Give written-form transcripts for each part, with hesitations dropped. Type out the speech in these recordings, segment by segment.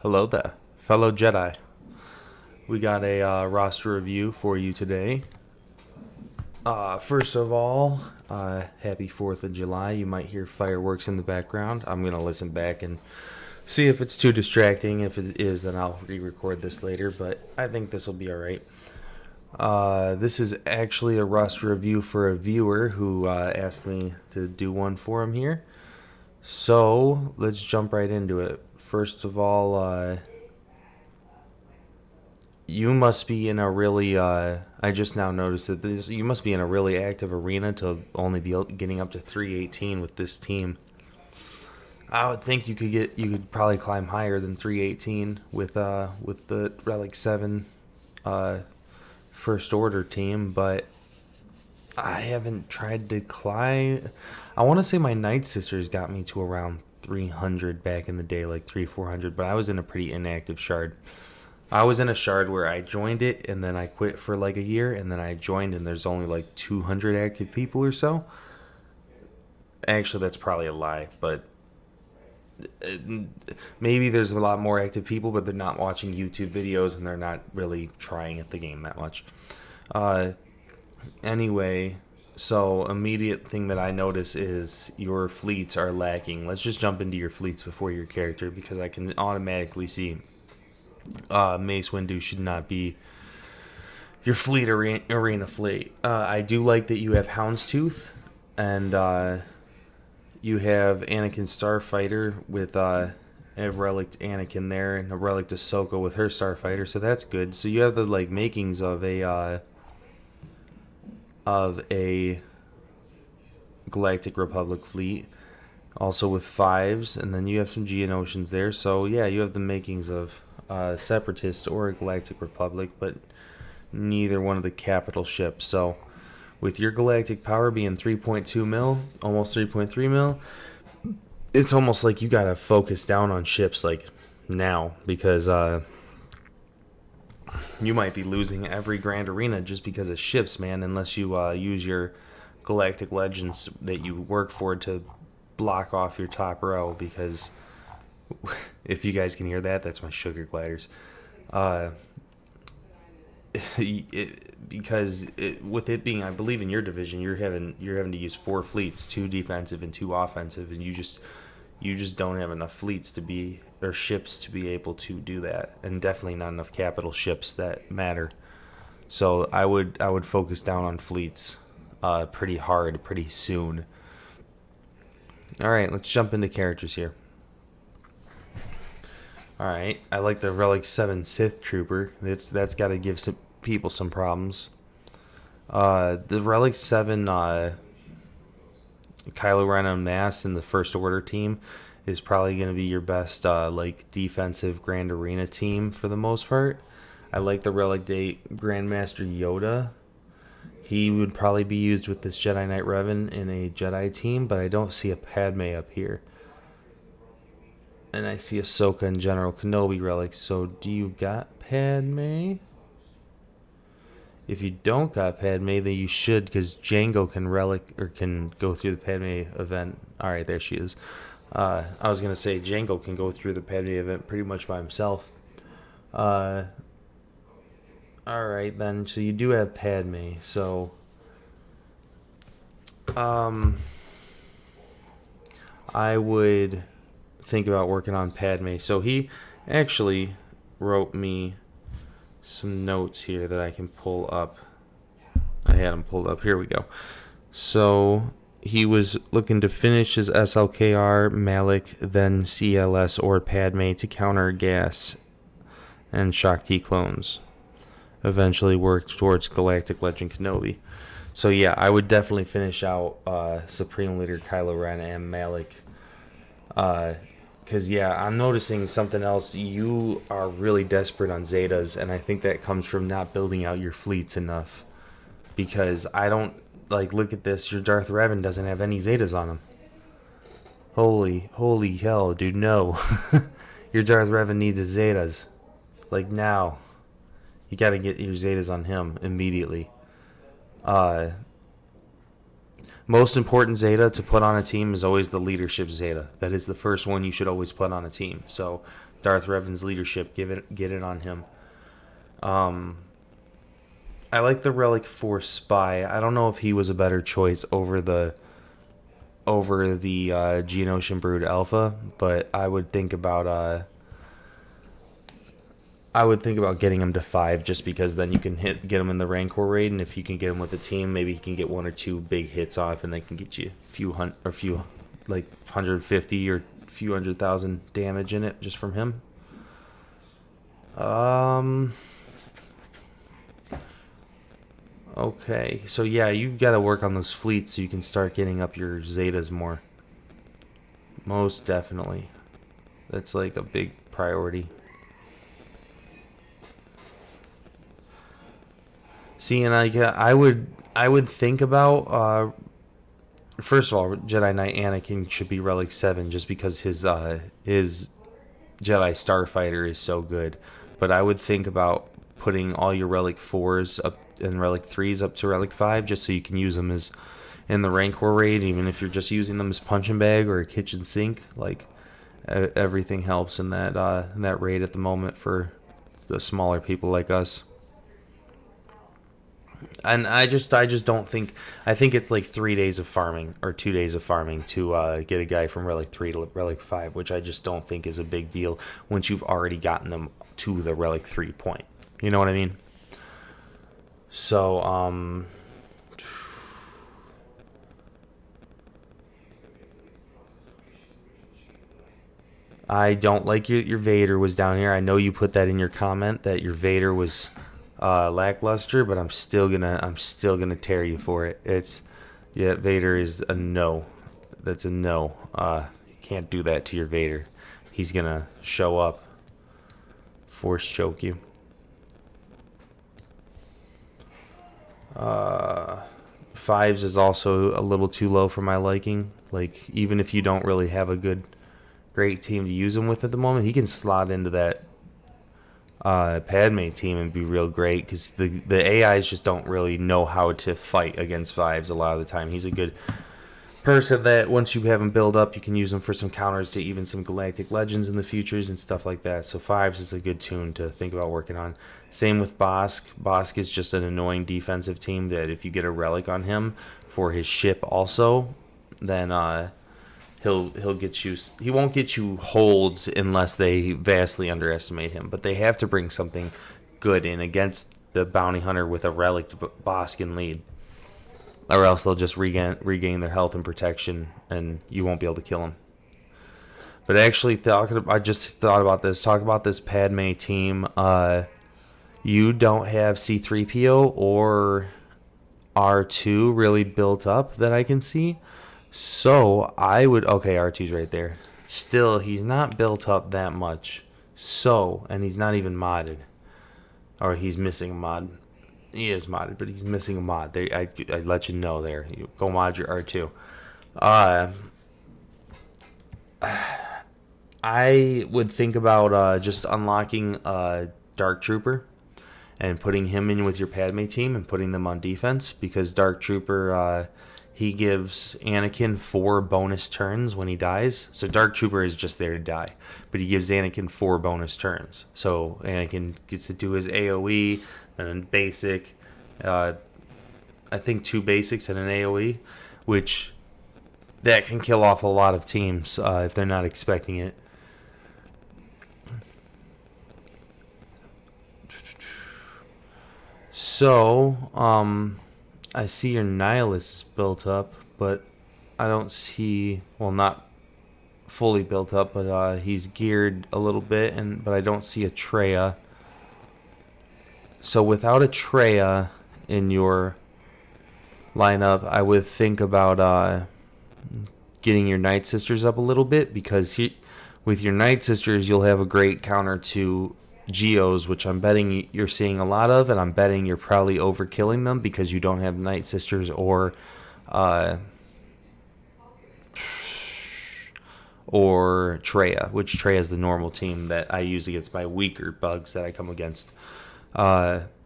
Hello there, fellow Jedi. We got a roster review for you today. First of all, happy 4th of July. You might hear fireworks in the background. I'm going to listen back and see if it's too distracting. If it is, then I'll re-record this later, but I think this will be alright. This is actually a roster review for a viewer who asked me to do one for him here. So, let's jump right into it. First of all, you must be in a really I just now noticed that you must be in a really active arena to only be getting up to 318 with this team. I would think you could probably climb higher than 318 with the Relic 7 first order team, but I haven't tried to climb. I want to say my Night Sisters got me to around 300 back in the day, like 400, but I was in a pretty inactive shard. I was in a shard where I joined it and then I quit for like a year, and then I joined and there's only like 200 active people or so. Actually, that's probably a lie, but maybe there's a lot more active people, but they're not watching YouTube videos and they're not really trying at the game that much. Anyway, so immediate thing that I notice is your fleets are lacking. Let's just jump into your fleets before your character, because I can automatically see Mace Windu should not be your fleet arena fleet. I do like that you have Houndstooth, and you have Anakin Starfighter with a relic Anakin there, and a relic Ahsoka with her Starfighter, so that's good. So you have the like makings of a Galactic Republic fleet, also with fives, and then you have some Geonosians there. So yeah, you have the makings of Separatist or a Galactic Republic, but neither one of the capital ships. So with your galactic power being 3.2 mil, almost 3.3 mil, it's almost like you gotta focus down on ships like now, because you might be losing every Grand Arena just because of ships, man, unless you use your Galactic Legends that you work for to block off your top row, because if you guys can hear that, that's my sugar gliders. With it being, I believe in your division, you're having to use 4 fleets, 2 defensive and 2 offensive, and you just don't have enough fleets to be, or ships to be able to do that, and definitely not enough capital ships that matter. So I would focus down on fleets pretty hard, pretty soon. All right, let's jump into characters here. Alright, I like the Relic 7 Sith Trooper. That's got to give some people some problems. The Relic 7 Kylo Ren Unmasked in the First Order team is probably going to be your best like defensive Grand Arena team for the most part. I like the Relic 8 Grandmaster Yoda. He would probably be used with this Jedi Knight Revan in a Jedi team, but I don't see a Padme up here. And I see Ahsoka and General Kenobi relics. So do you got Padme? If you don't got Padme, then you should, because Django can relic or can go through the Padme event. All right, there she is. I was gonna say Django can go through the Padme event pretty much by himself. All right then. So you do have Padme. So I would think about working on Padme. So he actually wrote me some notes here that I can pull up. I had them pulled up. Here we go. So he was looking to finish his SLKR, Malik, then CLS or Padme to counter gas and Shock T clones. Eventually work towards Galactic Legend Kenobi. So yeah, I would definitely finish out Supreme Leader Kylo Ren and Malik. Because, yeah, I'm noticing something else. You are really desperate on Zetas, and I think that comes from not building out your fleets enough. Because I don't, like, look at this. Your Darth Revan doesn't have any Zetas on him. Holy hell, dude, no. Your Darth Revan needs his Zetas. Like, now. You gotta get your Zetas on him immediately. Most important Zeta to put on a team is always the leadership Zeta. That is the first one you should always put on a team. So Darth Revan's leadership. Get it on him. I like the Relic 4 Spy. I don't know if he was a better choice over the Geonosian Brood Alpha, but I would think about getting him to 5 just because then you can get him in the Rancor raid, and if you can get him with a team, maybe he can get 1 or 2 big hits off, and they can get you a few like 150 or a few 100,000 damage in it just from him. Okay, so yeah, you got to work on those fleets so you can start getting up your Zetas more. Most definitely. That's like a big priority. See, and I would think about first of all, Jedi Knight Anakin should be Relic 7 just because his Jedi Starfighter is so good. But I would think about putting all your Relic 4s up and Relic 3s up to Relic 5 just so you can use them as in the Rancor raid, even if you're just using them as punching bag or a kitchen sink. Like everything helps in that raid at the moment for the smaller people like us. And I just don't think. I think it's like 3 days of farming or 2 days of farming to get a guy from Relic 3 to Relic 5, which I just don't think is a big deal once you've already gotten them to the Relic 3 point. You know what I mean? So, I don't like your Vader was down here. I know you put that in your comment that your Vader was lackluster, but I'm still gonna tear you for it. Vader is a no. That's a no. You can't do that to your Vader. He's gonna show up, force choke you. Fives is also a little too low for my liking. Like, even if you don't really have a great team to use him with at the moment, he can slot into that Padme team and be real great because the AIs just don't really know how to fight against fives a lot of the time. He's a good person that once you have him build up, you can use him for some counters to even some Galactic Legends in the futures and stuff like that. So fives is a good tune to think about working on. Same with Bosk. Bosk is just an annoying defensive team that if you get a relic on him for his ship also, then he'll get you. He won't get you holds unless they vastly underestimate him. But they have to bring something good in against the bounty hunter with a relic Bosk in lead, or else they'll just regain their health and protection, and you won't be able to kill them. But actually, I just thought about this. Talk about this Padme team. You don't have C-3PO or R2 really built up that I can see. So I would... Okay, R2's right there. Still, he's not built up that much. So, and he's not even modded. Or he's missing a mod. He is modded, but he's missing a mod. I let you know there. You go mod your R2. I would think about just unlocking Dark Trooper and putting him in with your Padme team and putting them on defense, because Dark Trooper, he gives Anakin 4 bonus turns when he dies. So Dark Trooper is just there to die, but he gives Anakin 4 bonus turns. So Anakin gets to do his AoE, then basic, I think 2 basics and an AoE, which that can kill off a lot of teams if they're not expecting it. So, I see your Nihilus is built up, but I don't see, well, not fully built up, but he's geared a little bit, but I don't see a Traya. So without a Traya in your lineup, I would think about getting your Night Sisters up a little bit, because with your Night Sisters, you'll have a great counter to Geos, which I'm betting you're seeing a lot of, and I'm betting you're probably overkilling them because you don't have Night Sisters or Traya, which Traya is the normal team that I use against my weaker bugs that I come against. Asajj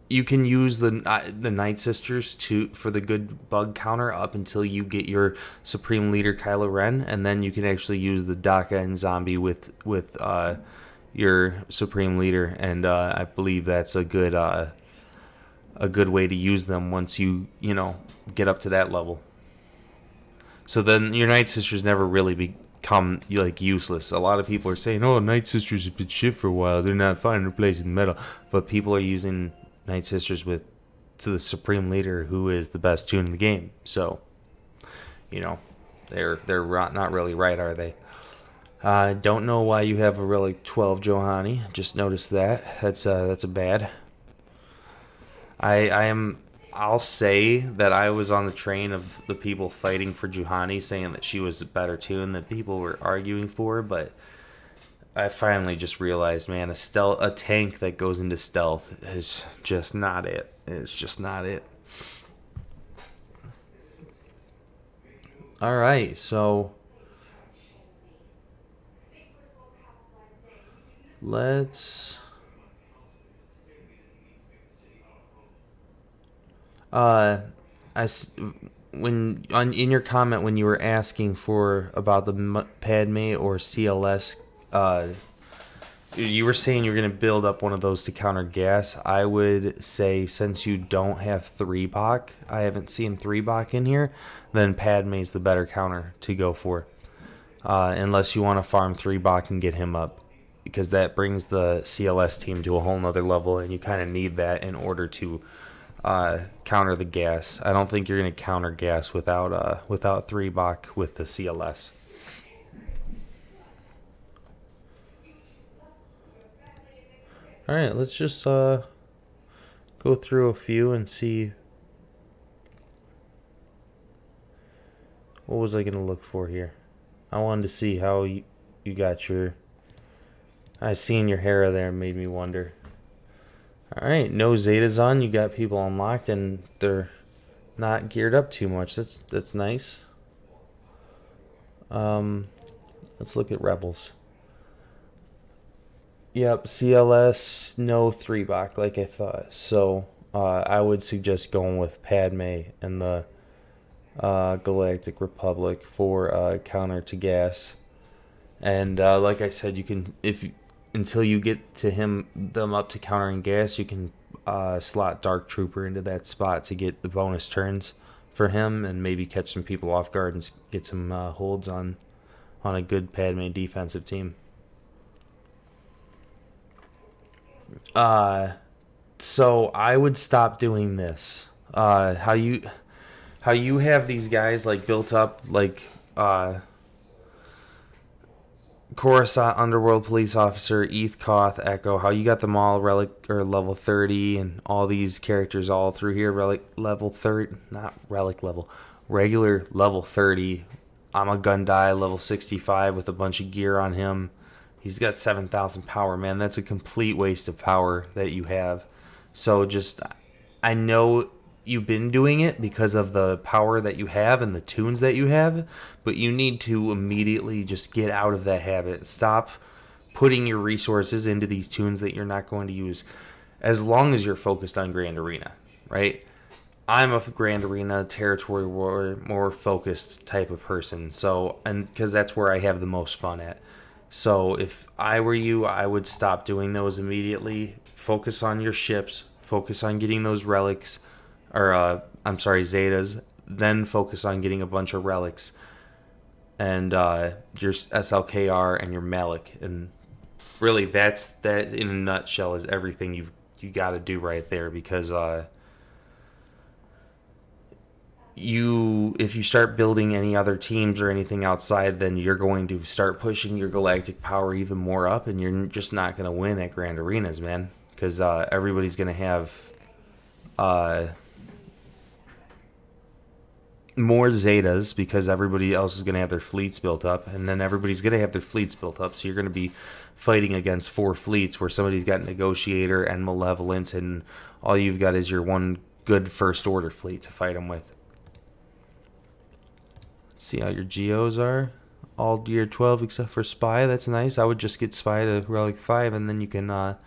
you can use the Night Sisters for the good bug counter up until you get your Supreme Leader Kylo Ren, and then you can actually use the Daka and Zombie with your Supreme Leader, and I believe that's a good way to use them once you get up to that level. So then your Night Sisters never really become like useless. A lot of people are saying, "Oh, Night Sisters have been shit for a while. They're not finding a place in metal," but people are using Night Sisters to the Supreme Leader, who is the best tune in the game. So, they're not really right, are they? I don't know why you have a Relic 12 Johani. Just noticed that. That's a bad. I'll say that I was on the train of the people fighting for Juhani, saying that she was a better tune that people were arguing for, but I finally just realized, man, a tank that goes into stealth is just not it. It's just not it. All right, so let's in your comment when you were asking about the Padme or CLS, you were saying you're going to build up one of those to counter gas. I would say, since you don't have 3-Bach, I haven't seen 3-Bach in here, then Padme's the better counter to go for. Unless you want to farm 3-Bach and get him up, because that brings the CLS team to a whole nother level, and you kind of need that in order to counter the gas. I don't think you're going to counter gas without 3-Bach with the CLS. All right, let's just go through a few and see. What was I going to look for here? I wanted to see how you got your... I seen your Hera there, made me wonder. All right, no Zetas on. You got people unlocked, and they're not geared up too much. That's nice. Let's look at Rebels. Yep, CLS, no 3-Bach like I thought. So I would suggest going with Padme and the Galactic Republic for counter to gas. And like I said, you can until you get to them up to countering gas, you can slot Dark Trooper into that spot to get the bonus turns for him, and maybe catch some people off guard and get some holds on a good Padme defensive team. So I would stop doing this. How you have these guys like built up like Coruscant Underworld Police Officer, Eth Koth, Echo, how you got them all relic or level 30, and all these characters all through here level 30, not relic level, regular level 30. I'm a Gundai level 65 with a bunch of gear on him. He's got 7,000 power, man. That's a complete waste of power that you have. So I know you've been doing it because of the power that you have and the tunes that you have, but you need to immediately just get out of that habit. Stop putting your resources into these tunes that you're not going to use, as long as you're focused on Grand Arena, right? I'm a Grand Arena, Territory War, more focused type of person, and because that's where I have the most fun at. So if I were you, I would stop doing those immediately. Focus on your ships. Focus on getting those relics, or Zetas. Then focus on getting a bunch of relics, and your SLKR and your Malik. And really, that in a nutshell is everything you got to do right there. Because if you start building any other teams or anything outside, then you're going to start pushing your galactic power even more up, and you're just not going to win at Grand Arenas, man. Because everybody's going to have more Zetas, because everybody else is going to have their fleets built up, and then everybody's going to have their fleets built up, so you're going to be fighting against 4 fleets where somebody's got Negotiator and Malevolence, and all you've got is your one good First Order fleet to fight them with. See how your Geos are. All gear 12 except for Spy. That's nice. I would just get Spy to Relic 5, and then you can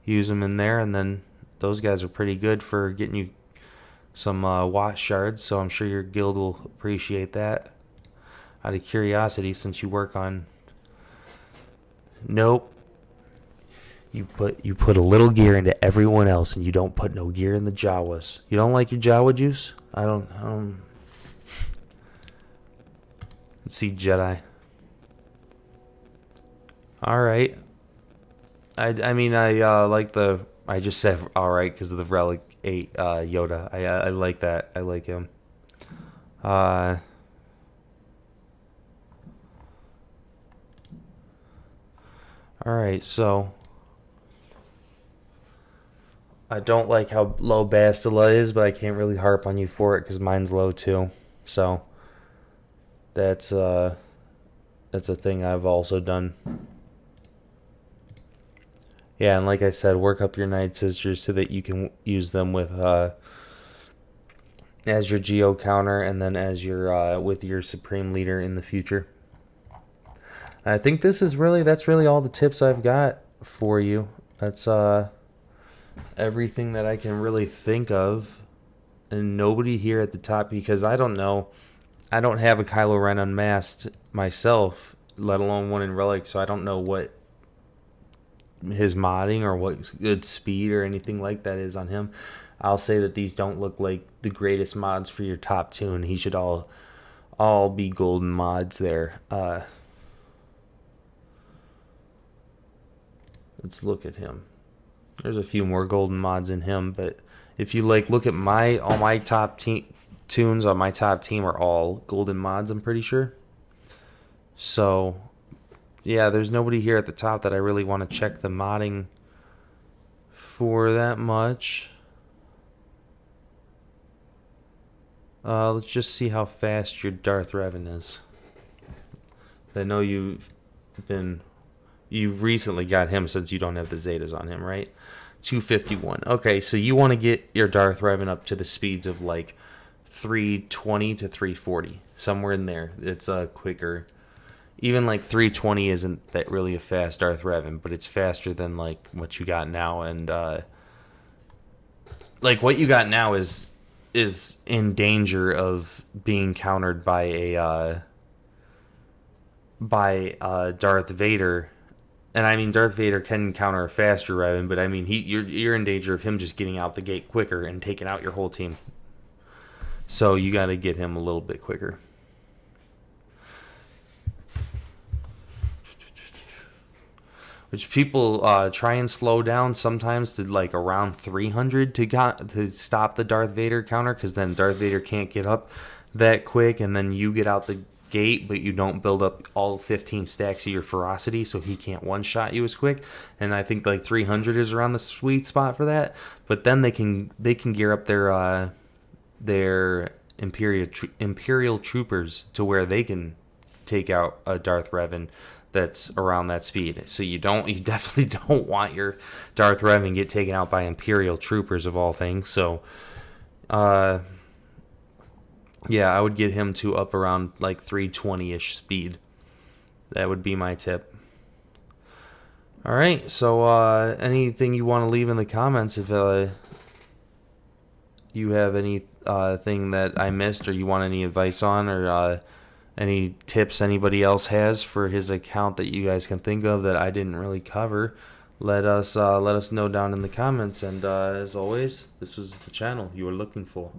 use them in there, and then those guys are pretty good for getting you some watt shards, so I'm sure your guild will appreciate that. Out of curiosity, since you work on... Nope. You put a little gear into everyone else, and you don't put no gear in the Jawas. You don't like your Jawa juice? I don't... Let's see, Jedi. Alright. I mean, I like the... I just said alright because of the Relic 8 Yoda. I like that. I like him. Alright, so... I don't like how low Bastila is, but I can't really harp on you for it because mine's low too. So... That's a thing I've also done. Yeah, and like I said, work up your Night Sisters so that you can use them with as your Geo counter and then as your with your Supreme Leader in the future. I think that's really all the tips I've got for you. That's everything that I can really think of. And nobody here at the top, because I don't know. I don't have a Kylo Ren unmasked myself, let alone one in Relic, so I don't know what his modding or what good speed or anything like that is on him. I'll say that these don't look like the greatest mods for your top tune. He should all be golden mods there. Let's look at him. There's a few more golden mods in him, but if you look at all my top tunes on my top team are all golden mods, I'm pretty sure. So yeah, there's nobody here at the top that I really want to check the modding for that much. Let's just see how fast your Darth Revan is. I know you recently got him since you don't have the Zetas on him, right? 251. Okay, so you want to get your Darth Revan up to the speeds of like 320 to 340, somewhere in there. It's quicker. Even like 320 isn't that really a fast Darth Revan, but it's faster than like what you got now. And like what you got now is in danger of being countered by Darth Vader. And I mean, Darth Vader can counter a faster Revan, but I mean, you're in danger of him just getting out the gate quicker and taking out your whole team. So you got to get him a little bit quicker. Which people try and slow down sometimes to like around 300 to stop the Darth Vader counter, because then Darth Vader can't get up that quick, and then you get out the gate, but you don't build up all 15 stacks of your ferocity, so he can't one-shot you as quick. And I think like 300 is around the sweet spot for that. But then they can gear up their Imperial troopers to where they can take out a Darth Revan that's around that speed. So you definitely don't want your Darth Revan get taken out by Imperial troopers of all things. So yeah, I would get him to up around like 320-ish speed. That would be my tip. All right, so anything you want to leave in the comments if you have anything that I missed or you want any advice on, or any tips anybody else has for his account that you guys can think of that I didn't really cover, let us know down in the comments. And as always, this was the channel you were looking for.